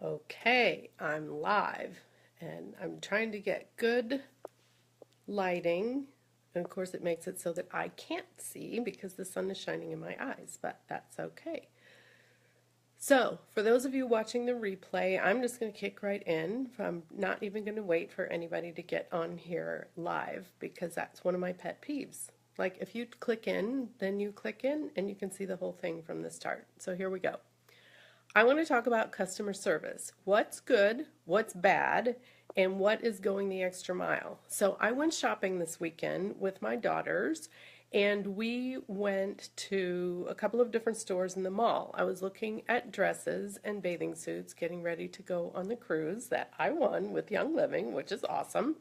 Okay, I'm live and I'm trying to get good lighting. And of course, it makes it so that I can't see because the sun is shining in my eyes, but that's okay. So, for those of you watching the replay, I'm just going to kick right in. I'm not even going to wait for anybody to get on here live because that's one of my pet peeves. Like, if you click in, then you click in and you can see the whole thing from the start. So, here we go. I want to talk about customer service. What's good, what's bad, and what is going the extra mile. So I went shopping this weekend with my daughters and we went to a couple of different stores in the mall. I was looking at dresses and bathing suits, getting ready to go on the cruise that I won with Young Living, which is awesome.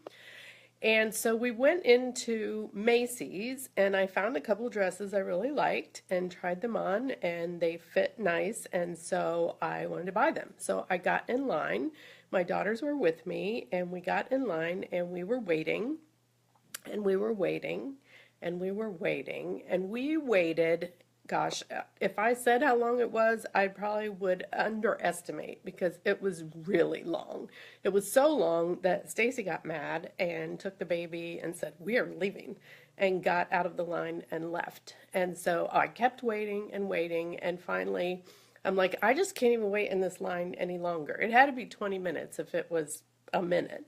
And so we went into Macy's and I found a couple of dresses I really liked and tried them on and they fit nice, and so I wanted to buy them. So I got in line. My daughters were with me and we got in line and we were waiting and we were waiting and we were waiting and we waited. Gosh, if I said how long it was, I probably would underestimate because it was really long. It was so long that Stacy got mad and took the baby and said, "We are leaving," and got out of the line and left. And so I kept waiting and waiting, and finally, I'm like, I just can't even wait in this line any longer. It had to be 20 minutes if it was a minute.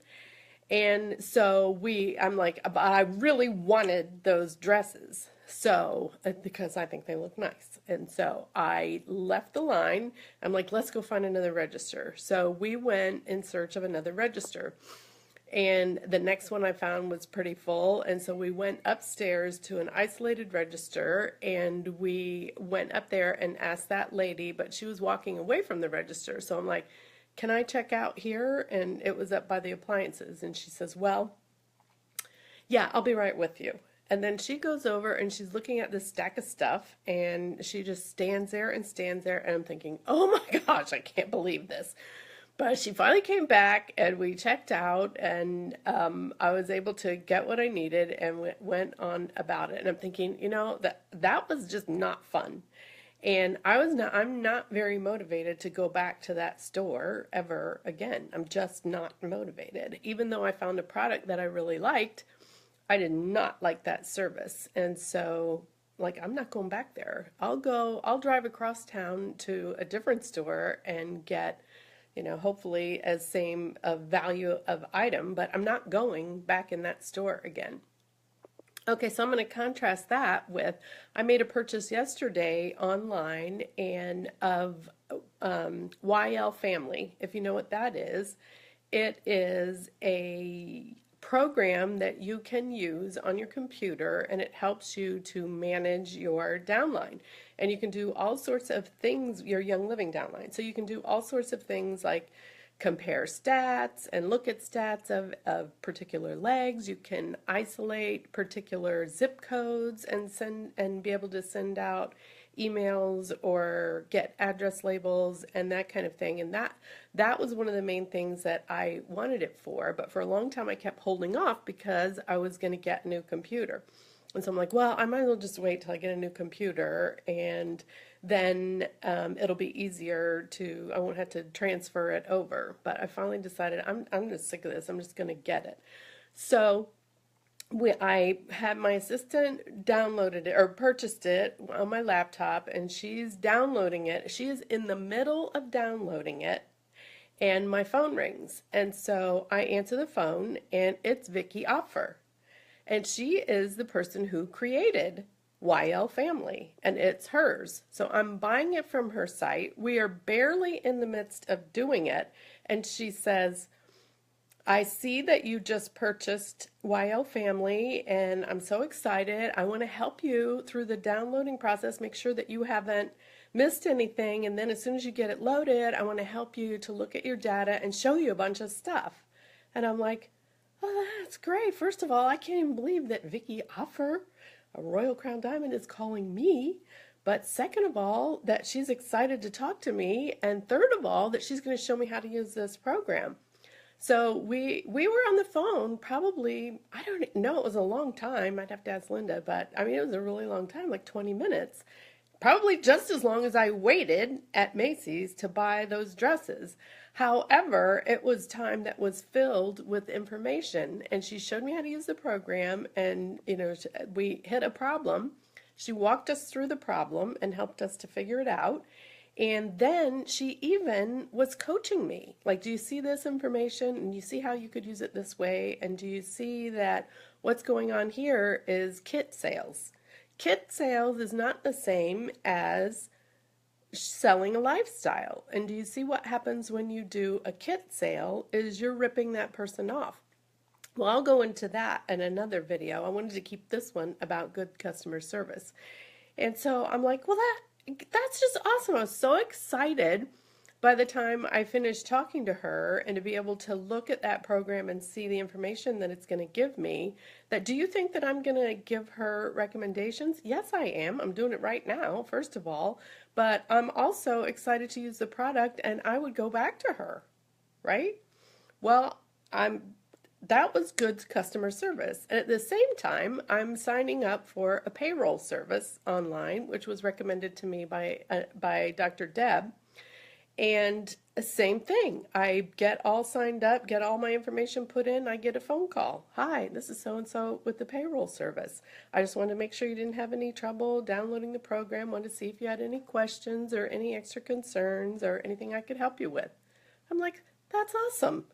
And so I'm like, but I really wanted those dresses. So, because I think they look nice. And so I left the line. I'm like, let's go find another register. So we went in search of another register. And the next one I found was pretty full. And so we went upstairs to an isolated register and we went up there and asked that lady, but she was walking away from the register. So I'm like, can I check out here? And it was up by the appliances. And she says, well, yeah, I'll be right with you. And then she goes over and she's looking at this stack of stuff and she just stands there and stands there. And I'm thinking, oh my gosh, I can't believe this. But she finally came back and we checked out and I was able to get what I needed and went on about it. And I'm thinking, that was just not fun. And I'm not very motivated to go back to that store ever again. I'm just not motivated. Even though I found a product that I really liked, I did not like that service. And so, like, I'm not going back there. I'll drive across town to a different store and get, hopefully as same a value of item, but I'm not going back in that store again. Okay, so I'm going to contrast that with I made a purchase yesterday online and of YL Family. If you know what that is, it is a program that you can use on your computer and it helps you to manage your downline. And you can do all sorts of things, your Young Living downline. So you can do all sorts of things like compare stats and look at stats of particular legs. You can isolate particular zip codes and send and be able to send out emails or get address labels and that kind of thing. And that was one of the main things that I wanted it for. But for a long time I kept holding off because I was going to get a new computer. And so I'm like, well, I might as well just wait till I get a new computer and then it'll be easier I won't have to transfer it over. But I finally decided I'm just sick of this. I'm just going to get it. So I had my assistant downloaded it or purchased it on my laptop and she's downloading it. She is in the middle of downloading it and my phone rings. And so I answer the phone and it's Vicki Opfer. And she is the person who created YL Family, and it's hers. So I'm buying it from her site. We are barely in the midst of doing it, and she says, I see that you just purchased YL Family, and I'm so excited. I want to help you through the downloading process, make sure that you haven't missed anything, and then as soon as you get it loaded, I want to help you to look at your data and show you a bunch of stuff. And I'm like, oh, that's great. First of all, I can't even believe that Vicki Opfer, a Royal Crown Diamond, is calling me. But second of all, that she's excited to talk to me. And third of all, that she's going to show me how to use this program. So we were on the phone probably, I don't know, it was a long time. I'd have to ask Linda, but I mean, it was a really long time, like 20 minutes. probably just as long as I waited at Macy's to buy those dresses. However, it was time that was filled with information, and she showed me how to use the program, and we hit a problem. She walked us through the problem and helped us to figure it out. And then she even was coaching me. Like, do you see this information? And you see how you could use it this way? And do you see that what's going on here is kit sales? Kit sales is not the same as selling a lifestyle. And do you see what happens when you do a kit sale is you're ripping that person off. Well, I'll go into that in another video. I wanted to keep this one about good customer service. And so I'm like, well, that's just awesome. I was so excited by the time I finished talking to her and to be able to look at that program and see the information that it's going to give me. That, do you think that I'm going to give her recommendations? Yes, I am. I'm doing it right now, first of all. But I'm also excited to use the product, and I would go back to her, right? Well, that was good customer service. And at the same time, I'm signing up for a payroll service online, which was recommended to me by Dr. Deb. And same thing. I get all signed up, get all my information put in, I get a phone call. Hi, this is so-and-so with the payroll service. I just wanted to make sure you didn't have any trouble downloading the program, wanted to see if you had any questions or any extra concerns or anything I could help you with. I'm like, that's awesome.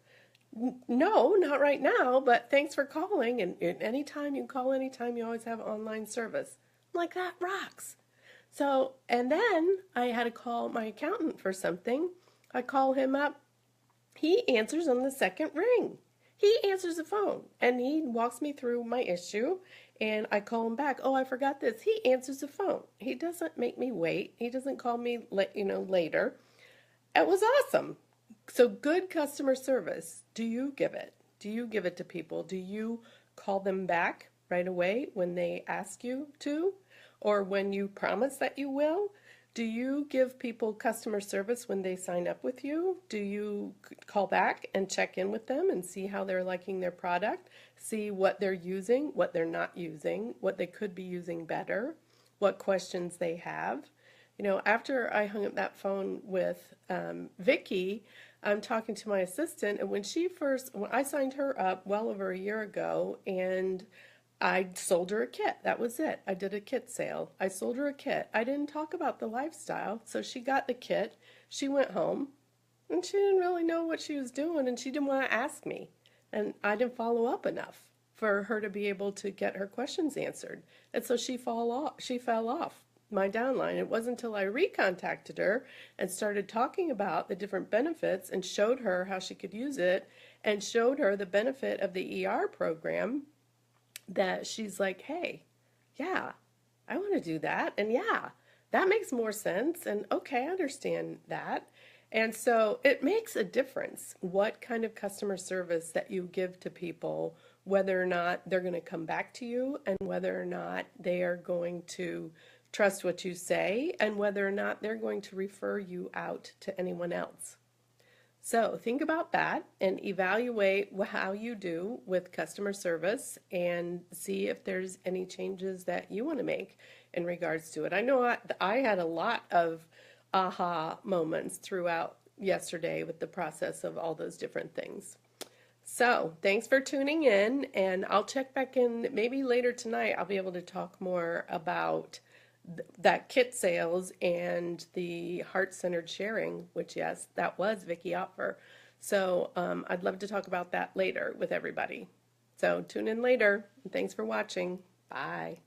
No, not right now, but thanks for calling. And anytime you call, anytime, you always have online service. I'm like, that rocks. So, and then I had to call my accountant for something. I call him up. He answers on the second ring. He answers the phone and he walks me through my issue, and I call him back. Oh, I forgot this. He answers the phone. He doesn't make me wait. He doesn't call me later. It was awesome. So good customer service. Do you give it? Do you give it to people? Do you call them back right away when they ask you to? Or when you promise that you will? Do you give people customer service when they sign up with you? Do you call back and check in with them and see how they're liking their product? See what they're using, what they're not using, what they could be using better, what questions they have. After I hung up that phone with Vicki, I'm talking to my assistant, and when I signed her up well over a year ago, and I sold her a kit. That was it. I did a kit sale. I sold her a kit. I didn't talk about the lifestyle, so she got the kit. She went home, and she didn't really know what she was doing, and she didn't want to ask me. And I didn't follow up enough for her to be able to get her questions answered. And so she fell off my downline. It wasn't until I recontacted her and started talking about the different benefits and showed her how she could use it and showed her the benefit of the ER program that she's like, hey, yeah, I want to do that. And yeah, that makes more sense. And okay, I understand that. And so it makes a difference what kind of customer service that you give to people, whether or not they're going to come back to you and whether or not they are going to trust what you say and whether or not they're going to refer you out to anyone else. So think about that and evaluate how you do with customer service and see if there's any changes that you want to make in regards to it. I know I had a lot of aha moments throughout yesterday with the process of all those different things. So thanks for tuning in, and I'll check back in maybe later tonight. I'll be able to talk more about that kit sales and the heart-centered sharing, which, yes, that was Vicki Opfer. So I'd love to talk about that later with everybody. So tune in later. Thanks for watching. Bye.